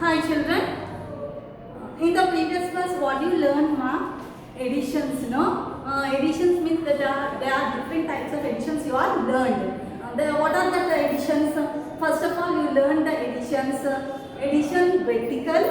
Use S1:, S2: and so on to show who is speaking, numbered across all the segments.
S1: Hi children. In the previous class, what you learned, ma? Additions, no? Additions means that there are different types of additions you are learned. What are the additions? First of all, you learned the additions. Addition vertical,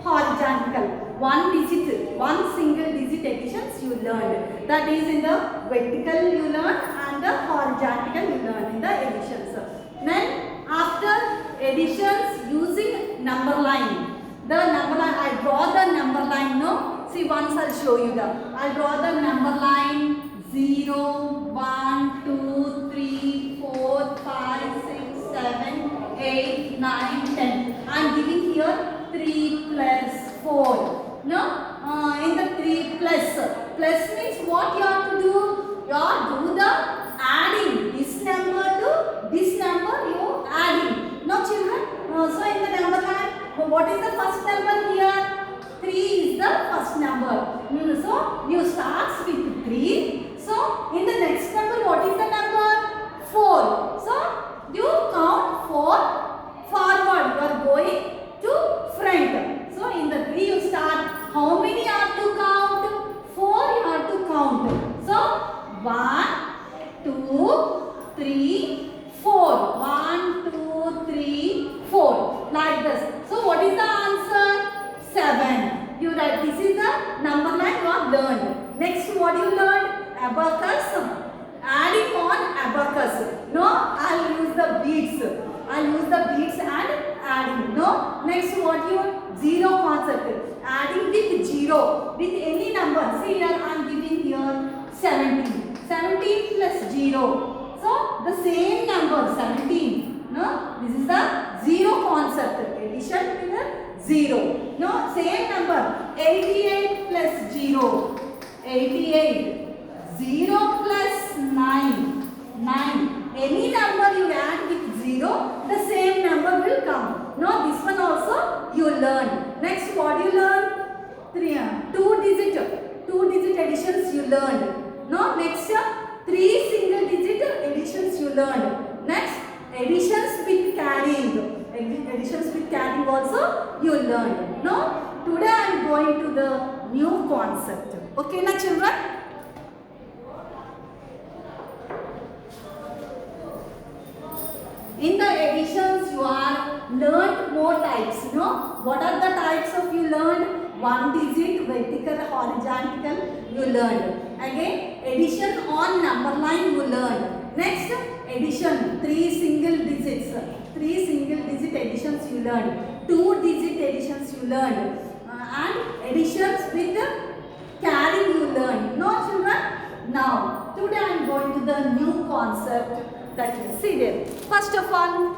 S1: horizontal. One single digit additions you learned. That is in the vertical you learned and the horizontal you learned in the additions. Then after additions using number line. The number line, I draw the number line, no? See, once I'll show you I'll draw the number line 0, 1, 2, 3, 4, 5, 6, 7, 8, 9, 10. I'm giving here 3 plus 4. No? In the 3 plus means what you have to do? You have to do the adding. This number to this number you adding. No children? So in the number line, what is the first number here? 3 is the first number. So you start with 3. So in the next number, what is the number? 4. So you count 4 forward. You are going to front. So in the 3 you start. How many you have to count? 4 you have to count. So 1, 2, 3, 4. 1, 2, 3, 4. Like this. So what is the answer? 7. You write. This is the number line you have learned. Next, what you learned? Abacus. Adding on abacus. No, I'll use the beads. I'll use the beads and adding. No. Next, what you? Zero concept. Adding with 0. With any number. See here, I am giving here 17. 17 plus 0. So, the same number 17. No, this is the 0 concept. Addition with 0. No, same number. 88 plus 0. 88. 0 plus 9. 9. Any number you add with 0, the same number will come. No, this one also you learn. Next, what you learn? 2 digit additions you learned. No, next 3 single digit additions you learned. Next, additions with carrying. Additions with carrying also you learned. No, today I am going to the new concept. Okay, na children? In the additions you are learned more types. No, what are the types of you learned? 1 digit, vertical, horizontal you learned. Again, addition on number line you learned. Next, addition 3 single digits. 3 single digit additions you learned. 2 digit additions you learned. And additions with carrying you learned. No children? Now, today I am going to the new concept that you see there. First of all,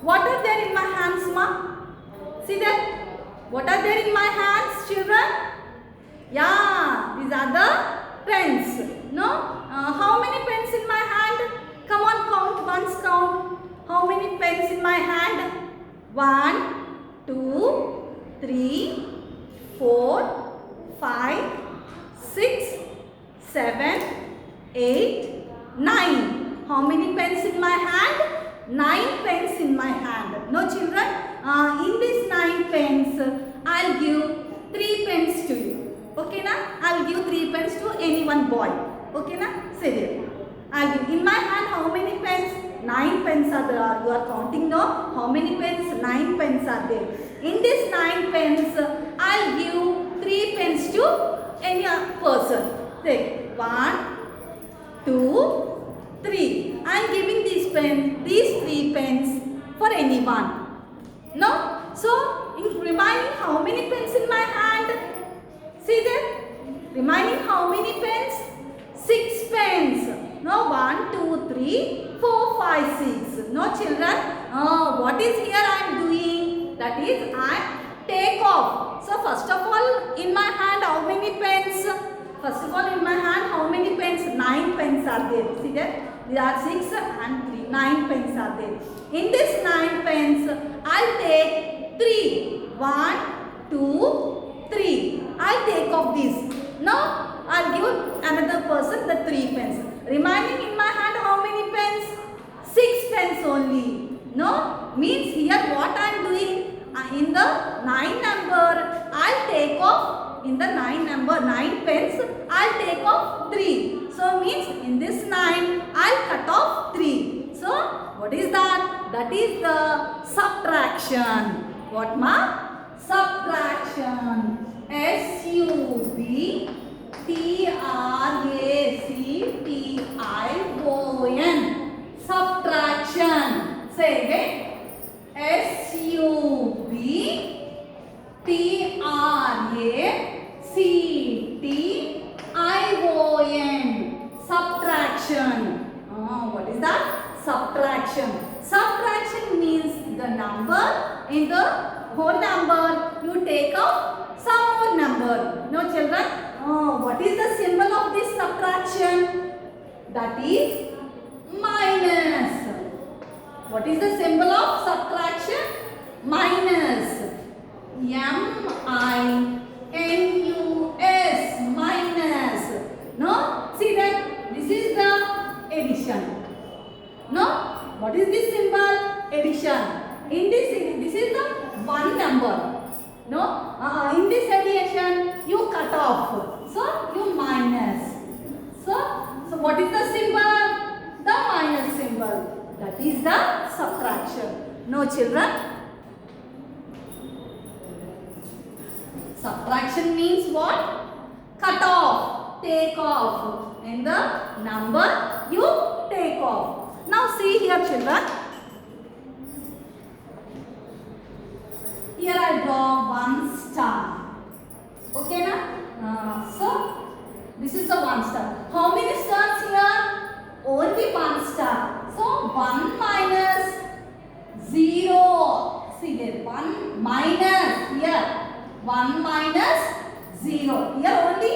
S1: what are there in my hands, ma? See there? What are there in my hands, children? Yeah, these are the pens. No? How many pens in my hand? Come on, count. Once count. How many pens in my hand? 1, 2, 3, 4, 5, 6, 7, 8, 9. How many pens in my hand? 9 pens in my hand. No children? In these 9 pens, I'll give 3 pens to you. Okay na? I'll give 3 pens to any one boy. Okay na? Say there. I'll give. In my hand, how many pens? 9 pens are there. You are counting now. How many pens? 9 pens are there. In these 9 pens, I'll give 3 pens to any person. Say 1, 2, 3. I am giving these 3 pens for anyone. No? So, in remaining how many pens in my hand? See there? Remaining how many pens? 6 pens. No, 1, 2, 3, 4, 5, 6. No children? What is here I am doing? That is I take off. So, first of all, in my hand how many pens? First of all, in my hand how many pens? 9 pens are there. See there? There are 6 and 3. 9 pens are there. In this 9 pens, I'll take 3. 1, 2, 3. I'll take off these. Now, I'll give another person the 3 pens. Remaining in my hand, how many pens? 6 pens only. No? Means here what I am doing? in the 9 number, I'll take off, in the 9 pence, I'll take off 3. So means in this 9, I'll cut off 3. So what is that? That is the subtraction. What ma? Subtraction. S-U-B-T-R-A-C-T-I-O-N. Subtraction. Say again. S-U-B-T-R-A-C-T-I-O-N. Subtraction. What is that? Subtraction. Subtraction means the number in the whole number you take out some more number. No children? What is the symbol of this subtraction? That is minus. What is the symbol of subtraction? Minus. M-I-N-U-S. Minus. No? See that? This is the addition. No? What is this symbol? Addition. In this is the one number. No? In this addition, you cut off. So, you minus. So what is the symbol? The minus symbol. That is the subtraction. No children? Subtraction means what? Cut off. Take off. In the number, you take off. Now see here children. Here I draw one star. Okay na? So this is the one star. How many stars here? Only one star. So 1 minus 0. See there. 1 minus here. 1 minus 0. Here only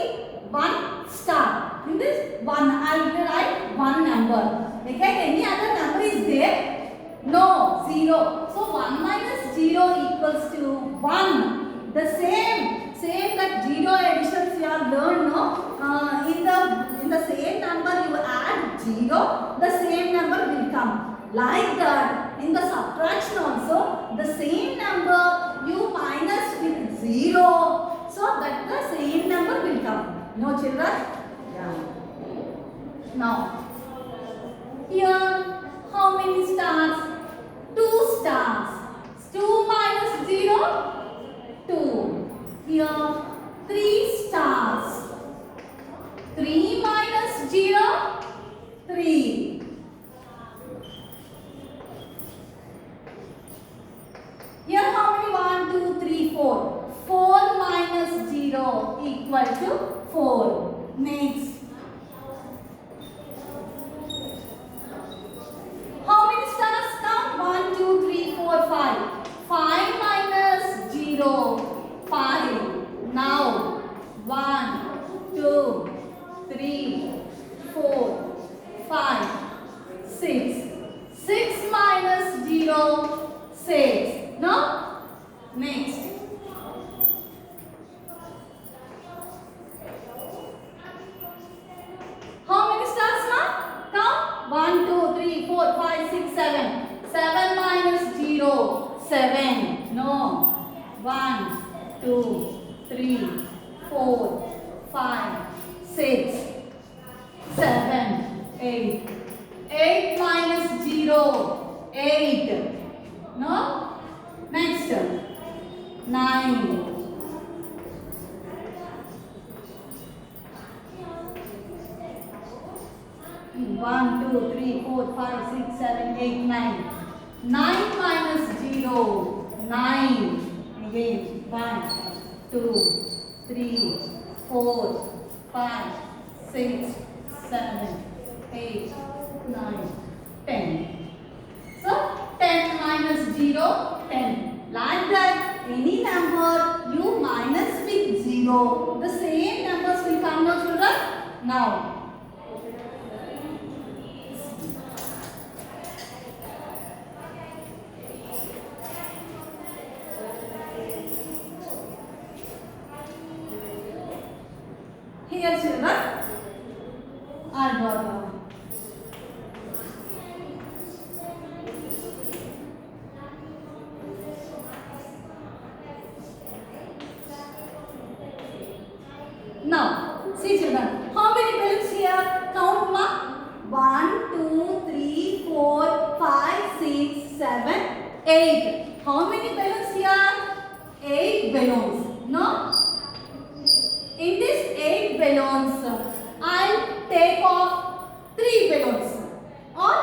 S1: one star. In this one I will write one number. Okay, any other number is there? No, 0. So 1 minus 0 equals to 1. The same that 0 additions you have learned, no? In the same number you add 0, the same number will come. Like that, in the subtraction also, the same number you minus with 0, so that the same number will come. No children? Yeah. Now, here, how many stars? 2 stars. 2 minus 0, 2. Here, 3 stars. 3 minus 0, 3. Here, how many? 1, 2, 3, 4. 4 minus 0 equal to 4. Next. How many stars come? 1, 2, 3, 4, 5. 5 minus 0, 5. Now, 1, 2, 3, 4, 5, 6. 6 minus 0, 6. No? Next. How many stars now? Count. 1, 2, 3, 4, 5, 6, 7. 7 minus 0, 7. No. 1, 2, 3, 4, 5, 6, 7, 8. 8 minus 0, 8. No? Next. 9. 1, 2, 3, 4, 5, 6, 7, 8, 9. 9 minus 0, 9. Again, 1, 2, 3, 4, 5, 6, 7, 8, 9, 10. So, 10 minus 0, 10. Like that, any number you minus with 0, the same numbers will come, no children? Now, here children, I draw down. Now, see children, how many balloons here? Count ma. 1, 2, 3, 4, 5, 6, 7, 8. How many balloons here? 8 balloons. No? In these 8 balloons, I'll take off 3 balloons or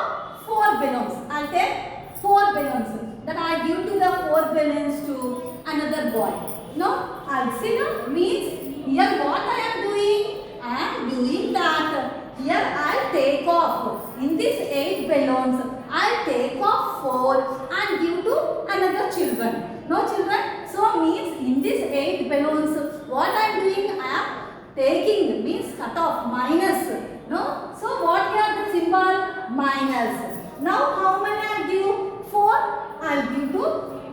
S1: 4 balloons. I'll take 4 balloons. That I give to the 4 balloons to another boy. No? I'll see no? Means here what I am doing? I am doing that. Here I'll take off. In these 8 balloons, I'll take off 4 and give to another children. No children? So means in these 8 balloons, what I am doing? I am taking means cut off, minus. No? So what here the symbol? Minus. Now how many I give? 4. I'll give to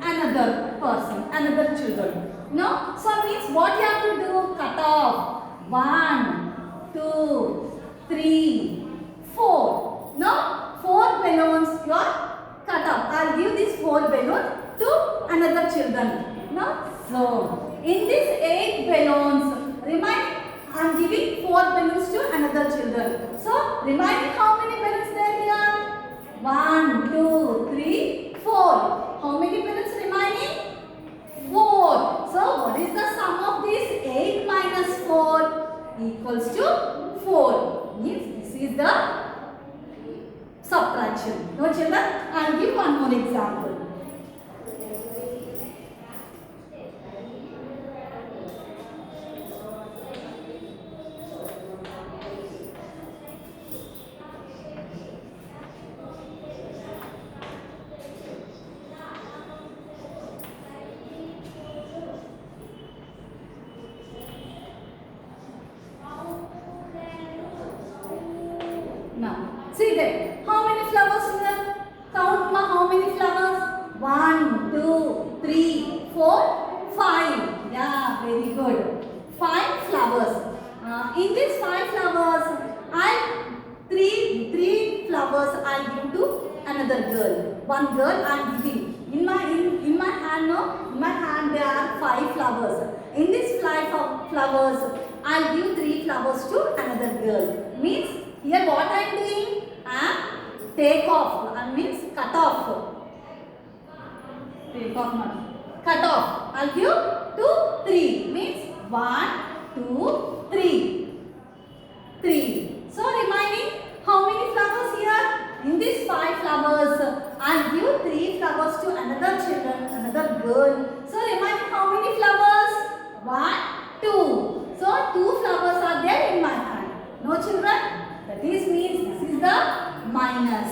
S1: another person, another children. No? So means what you have to do? Cut off. 1, 2, 3, 4. No? 4 balloons you are cut off. I'll give this 4 balloons to another children. No? So in these 8 balloons, remind I'm giving 4 balloons to another children. So remaining how many balloons there here? 1, 2, 3, 4. How many balloons remaining? 4. So what is the sum of this? 8 minus 4 equals to 4. Means this is the subtraction. No children? I will give one more example. Now, see there. How many flowers here? Count ma, how many flowers? 1, 2, 3, 4, 5. Yeah, very good. 5 flowers. In these 5 flowers, three flowers I'll give to another girl. One girl I'm giving. In my hand, no? In my hand there are 5 flowers. In these 5 flowers, I'll give 3 flowers to another girl. Means here what I am doing? I am take off. I means cut off. Take off not. Cut off. I'll give 2, 3. Means 1, 2, 3. 3. So remaining how many flowers here? In these 5 flowers, I'll give 3 flowers to another children, another girl. So remaining how many flowers? 1, 2. So 2 flowers are there in my hand. No children? That is means this is the minus.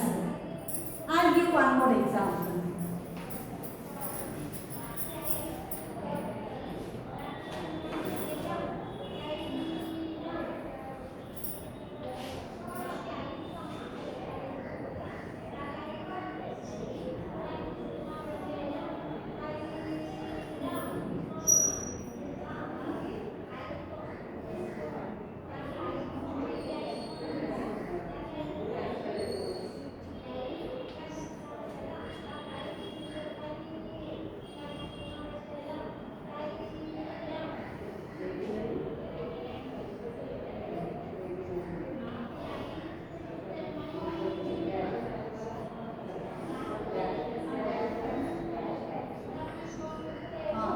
S1: I'll give one more example.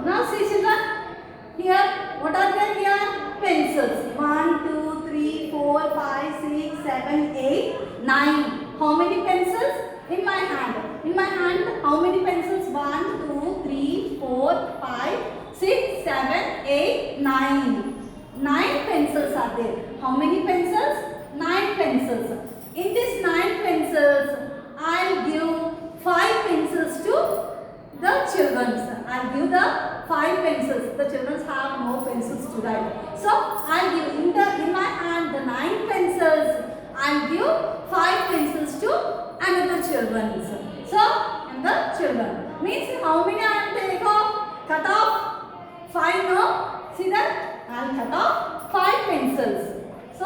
S1: Now see children, here what are there here? Pencils. 1, 2, 3, 4, 5, 6, 7, 8, 9. How many pencils? In my hand. In my hand, how many pencils? 1, 2, 3, 4, 5, 6, 7, 8, 9. 9 pencils are there. How many pencils? 9 pencils. In these 9 pencils, I'll give 5 pencils to the children. I'll give the 5 pencils. The children have no pencils to write. So I'll give in my hand the 9 pencils. I'll give 5 pencils to another children. So and the children means how many I will take off? Cut off 5. No, see that I'll cut off 5 pencils. So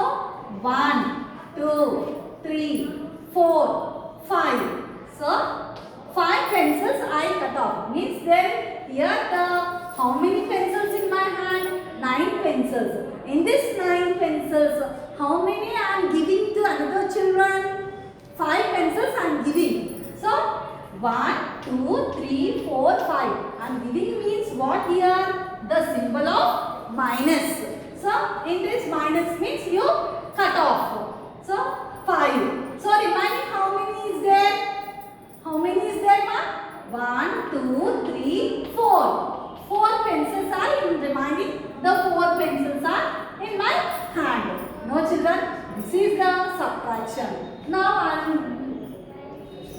S1: 1, 2, 3, 4, 5. So 5 pencils I cut off. Means there here the how many pencils in my hand? 9 pencils. pencils. In this 9 pencils, how many I am giving to another children? 5 pencils I am giving. So 1, 2, 3, 4, 5. I am giving means what here? The symbol of minus. So in this minus means you cut off. So 5. So remaining how many is there? How many is there, ma? 1, 2, 3, 4. 4 pencils are in remaining. The 4 pencils are in my hand. No children, this is the subtraction. Now I am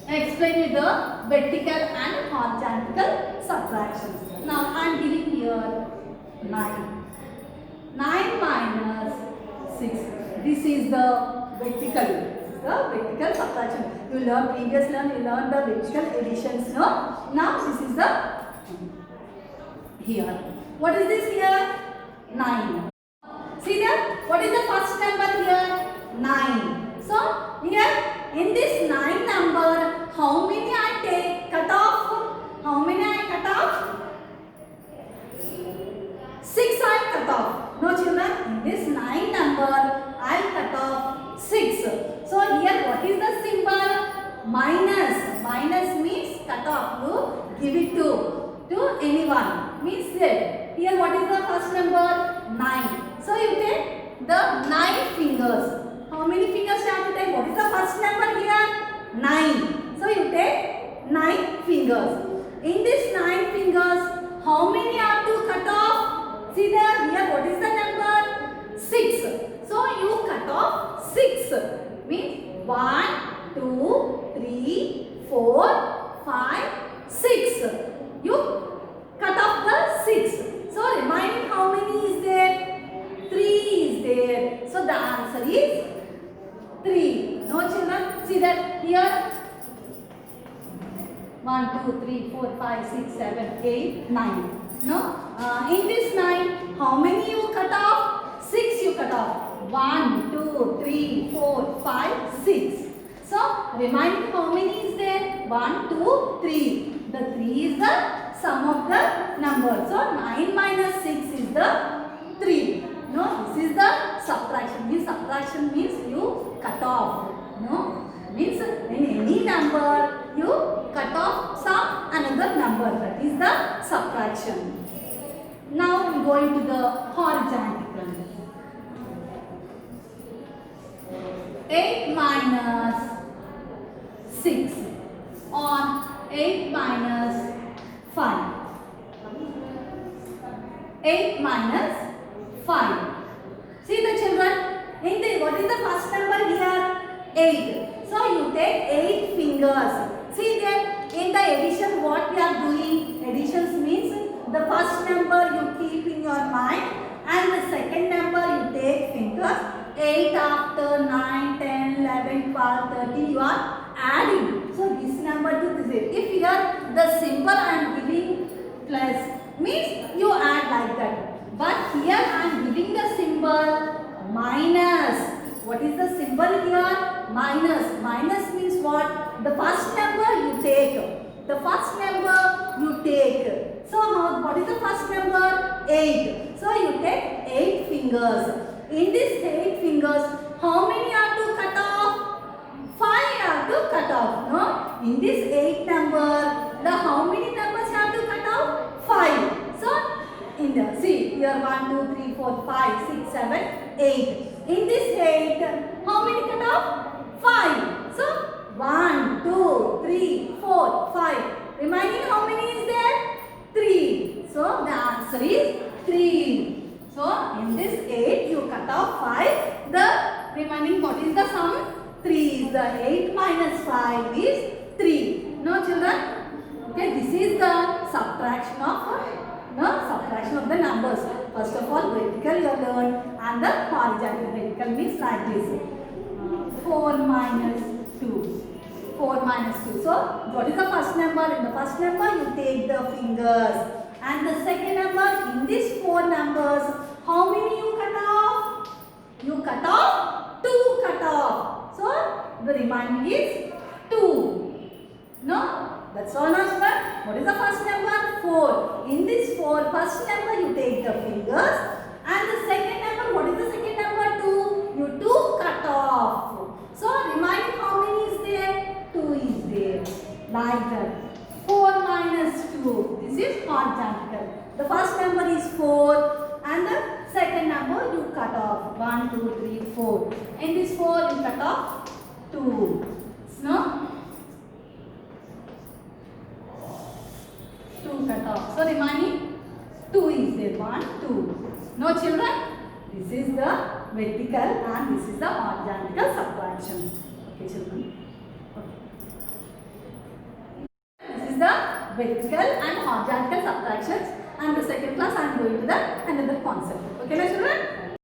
S1: explaining the vertical and horizontal subtractions. Now I am giving here 9. 9 minus 6. This is the vertical. The vertical subtraction. You learn you learned the vertical additions. No? Now this is the here. What is this here? 9. See there? What is the first number here? 9. So here in this 9 number, how many I take? Cut off? How many I cut off? 6 I cut off. No children? In this 9 number, I cut off 6. So here what is the symbol? Minus. Minus means cut off. You give it to anyone. Means that. Here what is the first number? 9. So you take the 9 fingers. How many fingers you have to take? What is the first number here? 9. So you take 9 fingers. In this 9 fingers, how many have to cut off? See there, here what is the number? 6. So you cut off 6. Means 1, 2, 3, 4, 5, 6. You cut off the 6. So remaining how many is there? 3 is there. So the answer is 3. No children? See that here? 1, 2, 3, 4, 5, 6, 7, 8, 9. No? In this 9, how many you cut off? 6 you cut off. 1, 2, 3, 4, 5, 6. So, remaining how many is there? 1, 2, 3. The 3 is the sum of the numbers. So, 9 minus 6 is the 3. No, this is the subtraction. This subtraction means you cut off. No, means in any number you cut off some another number. That is the subtraction. Now we go into the horizontal. 8 minus 6 on 8 minus 5. 8 minus 5. See the children? What is the first number here? 8. So you take 8 fingers. See there, in the addition what we are doing? Additions means the first number you keep in your mind and the second number you take fingers. 8 after 9, 10, 11, 12, 13 you are adding. So this number to this 8. If here the symbol I am giving plus means you add like that. But here I am giving the symbol minus. What is the symbol here? Minus. Minus means what? The first number you take. The first number you take. So what is the first number? 8. So you take 8 fingers. In these 8 fingers, how many are to cut off? 5 are to cut off. No? In this 8 number, the how many numbers have to cut off? 5. So in the see here 1, 2, 3, 4, 5, 6, 7, 8. In this 8, how many cut off? 5. So 1, 2, 3, 4, 5. Remaining how many is there? 3. So the answer is 3. So in this 8 you cut off 5. The remaining what is the sum? 3 is the 8 minus 5 is 3. No children? Okay, this is the subtraction of the numbers. First of all, vertical you learn and the horizontal. Vertical means like this. 4 minus 2. 4 minus 2. So, what is the first number? In the first number, you take the fingers. And the second number, in these 4 numbers, how many you cut off? You cut off 2 cut off. So, the remaining is 2. No? That's all number. What is the first number? 4. In this 4, first number you take the fingers And the second number, what is the second number? 2. You 2 cut off. So remaining how many is there? 2 is there. Like that. 4 minus 2. This is horizontal. The first number is 4 and the second number you cut off. 1, 2, 3, 4. In this 4 you cut off 2. No? 2 cut off. So remaining 2 is there. 1, 2. No children? This is the vertical and this is the horizontal subtraction. Okay children? Okay. This is the vertical and horizontal subtractions, and the second class I am going to the another concept. Okay children?